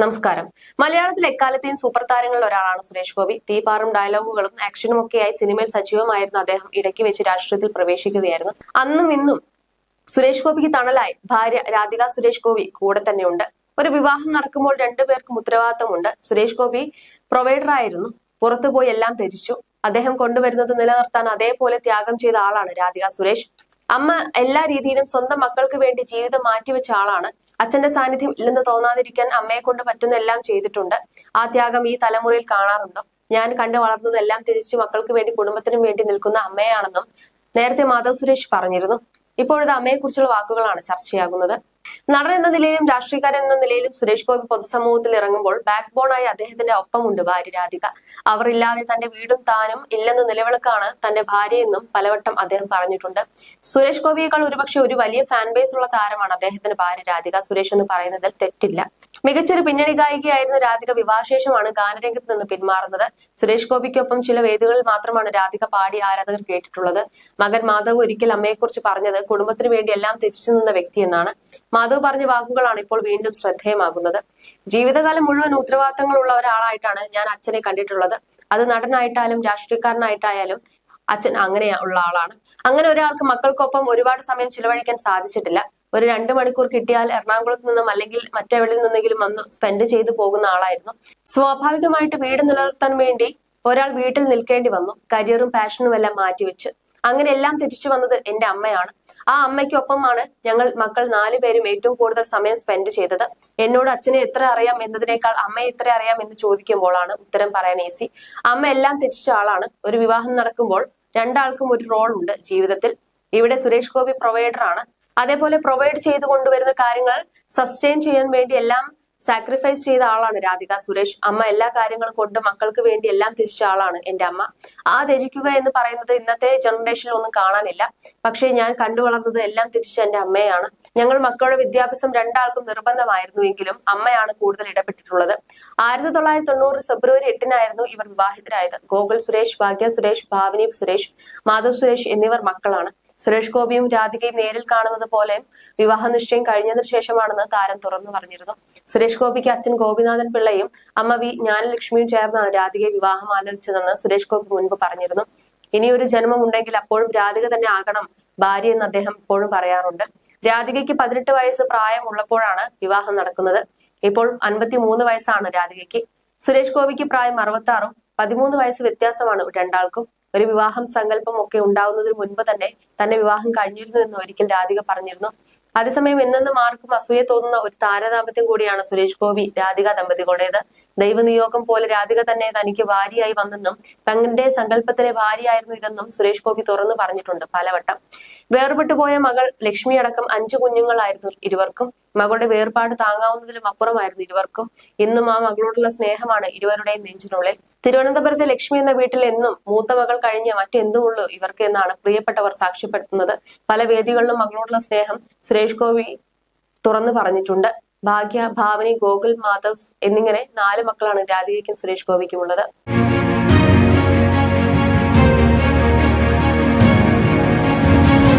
നമസ്കാരം. മലയാളത്തിൽ എക്കാലത്തെയും സൂപ്പർ താരങ്ങളിൽ ഒരാളാണ് സുരേഷ് ഗോപി. തീപാറും ഡയലോഗുകളും ആക്ഷനും ഒക്കെയായി സിനിമയിൽ സജീവമായിരുന്ന അദ്ദേഹം ഇടയ്ക്ക് വെച്ച് രാഷ്ട്രീയത്തിൽ പ്രവേശിക്കുകയായിരുന്നു. അന്നും ഇന്നും സുരേഷ് ഗോപിക്ക് തണലായി ഭാര്യ രാധിക സുരേഷ് ഗോപി കൂടെ തന്നെയുണ്ട്. ഒരു വിവാഹം നടക്കുമ്പോൾ രണ്ടുപേർക്കും ഉത്തരവാദിത്തമുണ്ട്. സുരേഷ് ഗോപി പ്രൊവൈഡറായിരുന്നു. പുറത്തുപോയി എല്ലാം ത്യജിച്ചു. അദ്ദേഹം കൊണ്ടുവരുന്നത് നിലനിർത്താൻ അതേപോലെ ത്യാഗം ചെയ്ത ആളാണ് രാധിക സുരേഷ്. അമ്മ എല്ലാ രീതിയിലും സ്വന്തം മക്കൾക്ക് വേണ്ടി ജീവിതം മാറ്റിവെച്ച ആളാണ്. അച്ഛന്റെ സാന്നിധ്യം ഇല്ലെന്ന് തോന്നാതിരിക്കാൻ അമ്മയെ കൊണ്ട് പറ്റുന്ന എല്ലാം ചെയ്തിട്ടുണ്ട്. ആ ത്യാഗം ഈ തലമുറയിൽ കാണാറുണ്ടോ? ഞാൻ കണ്ടു വളർന്നതെല്ലാം തിരിച്ചു മക്കൾക്ക് വേണ്ടി കുടുംബത്തിനും വേണ്ടി നിൽക്കുന്ന അമ്മയാണെന്നും നേരത്തെ മാധവ് സുരേഷ് പറഞ്ഞിരുന്നു. ഇപ്പോഴത്തെ അമ്മയെക്കുറിച്ചുള്ള വാക്കുകളാണ് ചർച്ചയാകുന്നത്. നടൻ എന്ന നിലയിലും രാഷ്ട്രീയക്കാരൻ എന്ന നിലയിലും സുരേഷ് ഗോപി പൊതുസമൂഹത്തിൽ ഇറങ്ങുമ്പോൾ ബാക്ക് ബോണായി അദ്ദേഹത്തിന്റെ ഒപ്പമുണ്ട് ഭാര്യ രാധിക. അവർ ഇല്ലാതെ തന്റെ വീടും താനും ഇല്ലെന്ന നിലവിളക്കാണ് തന്റെ ഭാര്യയെന്നും പലവട്ടം അദ്ദേഹം പറഞ്ഞിട്ടുണ്ട്. സുരേഷ് ഗോപിയേക്കാൾ ഒരുപക്ഷെ ഒരു വലിയ ഫാൻ ബേസ് ഉള്ള താരമാണ് അദ്ദേഹത്തിന്റെ ഭാര്യ രാധിക സുരേഷ് എന്ന് പറയുന്നതിൽ തെറ്റില്ല. മികച്ചൊരു പിന്നണി ഗായികയായിരുന്ന രാധിക വിവാഹശേഷമാണ് ഗാനരംഗത്ത് നിന്ന് പിന്മാറുന്നത്. സുരേഷ് ഗോപിക്കൊപ്പം ചില വേദികളിൽ മാത്രമാണ് രാധിക പാടി ആരാധകർ കേട്ടിട്ടുള്ളത്. മകൻ മാധവ് ഒരിക്കൽ അമ്മയെക്കുറിച്ച് പറഞ്ഞത് കുടുംബത്തിന് വേണ്ടി എല്ലാം തിരിച്ചു നിന്ന വ്യക്തിയെന്നാണ്. മാധവ് പറഞ്ഞ വാക്കുകളാണ് ഇപ്പോൾ വീണ്ടും ശ്രദ്ധേയമാകുന്നത്. ജീവിതകാലം മുഴുവൻ ഉത്തരവാദിത്തങ്ങളുള്ള ഒരാളായിട്ടാണ് ഞാൻ അച്ഛനെ കണ്ടിട്ടുള്ളത്. അത് നടനായിട്ടായാലും രാഷ്ട്രീയക്കാരനായിട്ടായാലും അച്ഛൻ അങ്ങനെയുള്ള ആളാണ്. അങ്ങനെ ഒരാൾക്ക് മക്കൾക്കൊപ്പം ഒരുപാട് സമയം ചിലവഴിക്കാൻ സാധിച്ചിട്ടില്ല. ഒരു 2 മണിക്കൂർ കിട്ടിയാൽ എറണാകുളത്ത് നിന്നും അല്ലെങ്കിൽ മറ്റെവിടെ നിന്നെങ്കിലും വന്ന് സ്പെൻഡ് ചെയ്തു പോകുന്ന ആളായിരുന്നു. സ്വാഭാവികമായിട്ട് വീട് നിലനിർത്താൻ വേണ്ടി ഒരാൾ വീട്ടിൽ നിൽക്കേണ്ടി വന്നു. കരിയറും പാഷനും എല്ലാം മാറ്റിവെച്ച് അങ്ങനെ എല്ലാം തിരിച്ചു വന്നത് എന്റെ അമ്മയാണ്. ആ അമ്മയ്ക്കൊപ്പമാണ് ഞങ്ങൾ മക്കൾ 4 പേരും ഏറ്റവും കൂടുതൽ സമയം സ്പെൻഡ് ചെയ്തത്. എന്നോട് അച്ഛനെ എത്ര അറിയാം എന്നതിനേക്കാൾ അമ്മയെ എത്ര അറിയാം എന്ന് ചോദിക്കുമ്പോഴാണ് ഉത്തരം പറയാൻ ഈസി. അമ്മ എല്ലാം തെറ്റിച്ച ആളാണ്. ഒരു വിവാഹം നടക്കുമ്പോൾ രണ്ടാൾക്കും ഒരു റോൾ ഉണ്ട് ജീവിതത്തിൽ. ഇവിടെ സുരേഷ് ഗോപി പ്രൊവൈഡർ ആണ്. അതേപോലെ പ്രൊവൈഡ് ചെയ്തു കൊണ്ടുവരുന്ന കാര്യങ്ങൾ സസ്റ്റെയിൻ ചെയ്യാൻ വേണ്ടി എല്ലാം സാക്രിഫൈസ് ചെയ്ത ആളാണ് രാധിക സുരേഷ്. അമ്മ എല്ലാ കാര്യങ്ങളും കൊണ്ട് മക്കൾക്ക് വേണ്ടി എല്ലാം തിരിച്ച ആളാണ് എന്റെ അമ്മ. ആ ത്യജിക്കുക എന്ന് പറയുന്നത് ഇന്നത്തെ ജനറേഷനിൽ ഒന്നും കാണാനില്ല. പക്ഷേ ഞാൻ കണ്ടു വളർന്നത് എല്ലാം തിരിച്ച എന്റെ അമ്മയാണ്. ഞങ്ങൾ മക്കളുടെ വിദ്യാഭ്യാസം രണ്ടാൾക്കും നിർബന്ധമായിരുന്നുവെങ്കിലും അമ്മയാണ് കൂടുതൽ ഇടപെട്ടിട്ടുള്ളത്. 1990 ഫെബ്രുവരി 8-നായിരുന്നു ഇവർ വിവാഹിതരായത്. ഗോകുൽ സുരേഷ്, ഭാഗ്യ സുരേഷ്, ഭാവിനി സുരേഷ്, മാധവ് സുരേഷ് എന്നിവർ മക്കളാണ്. സുരേഷ് ഗോപിയും രാധികയും നേരിൽ കാണുന്നത് പോലെ വിവാഹ നിശ്ചയം കഴിഞ്ഞതിനു ശേഷമാണെന്ന് താരം തുറന്നു പറഞ്ഞിരുന്നു. സുരേഷ് ഗോപിക്ക് അച്ഛൻ ഗോപിനാഥൻ പിള്ളയും അമ്മ വി ജ്ഞാനലക്ഷ്മിയും ചേർന്നാണ് രാധികയെ വിവാഹം ആലോചിച്ചതെന്ന് സുരേഷ് ഗോപി മുൻപ് പറഞ്ഞിരുന്നു. ഇനിയൊരു ജന്മം ഉണ്ടെങ്കിൽ അപ്പോഴും രാധിക തന്നെ ആകണം ഭാര്യ എന്ന് അദ്ദേഹം ഇപ്പോഴും പറയാറുണ്ട്. രാധികയ്ക്ക് 18 വയസ്സ് പ്രായമുള്ളപ്പോഴാണ് വിവാഹം നടക്കുന്നത്. ഇപ്പോൾ 53 വയസ്സാണ് രാധികയ്ക്ക്. സുരേഷ് ഗോപിക്ക് പ്രായം 66-ഉം 13 വയസ്സ് വ്യത്യാസമാണ് രണ്ടാൾക്കും. ഒരു വിവാഹം സങ്കല്പം ഒക്കെ ഉണ്ടാവുന്നതിന് മുൻപ് തന്നെ വിവാഹം കഴിഞ്ഞിരുന്നു എന്ന് ഒരിക്കൽ രാധിക പറഞ്ഞിരുന്നു. അതേസമയം എന്നെന്നും ആർക്കും അസൂയ തോന്നുന്ന ഒരു താരദാമ്പത്യം കൂടിയാണ് സുരേഷ് ഗോപി രാധിക ദമ്പതികളുടേത്. ദൈവനിയോഗം പോലെ രാധിക തന്നെ തനിക്ക് ഭാര്യയായി വന്നെന്നും തങ്ങളുടെ സങ്കല്പത്തിലെ ഭാര്യയായിരുന്നു ഇതെന്നും സുരേഷ് ഗോപി തുറന്നു പറഞ്ഞിട്ടുണ്ട് പലവട്ടം. വേർപെട്ടുപോയ മകൾ ലക്ഷ്മി അടക്കം 5 കുഞ്ഞുങ്ങളായിരുന്നു ഇരുവർക്കും. മകളുടെ വേർപാട് താങ്ങാവുന്നതിലും അപ്പുറമായിരുന്നു ഇരുവർക്കും. ഇന്നും ആ മകളോടുള്ള സ്നേഹമാണ് ഇരുവരുടെയും നെഞ്ചിനുള്ളിൽ. തിരുവനന്തപുരത്തെ ലക്ഷ്മി എന്ന വീട്ടിൽ എന്നും മൂത്ത മകൾ കഴിഞ്ഞ മറ്റെന്തുമുള്ളൂ ഇവർക്ക് എന്നാണ് പ്രിയപ്പെട്ടവർ സാക്ഷ്യപ്പെടുത്തുന്നത്. പല വേദികളിലും മകളോടുള്ള സ്നേഹം സുരേഷ് ഗോപി തുറന്നു പറഞ്ഞിട്ടുണ്ട്. ഭാഗ്യ, ഭാവനി, ഗോകുൽ, മാധവ് എന്നിങ്ങനെ 4 മക്കളാണ് രാധികയ്ക്കും സുരേഷ് ഗോപിക്കും ഉള്ളത്.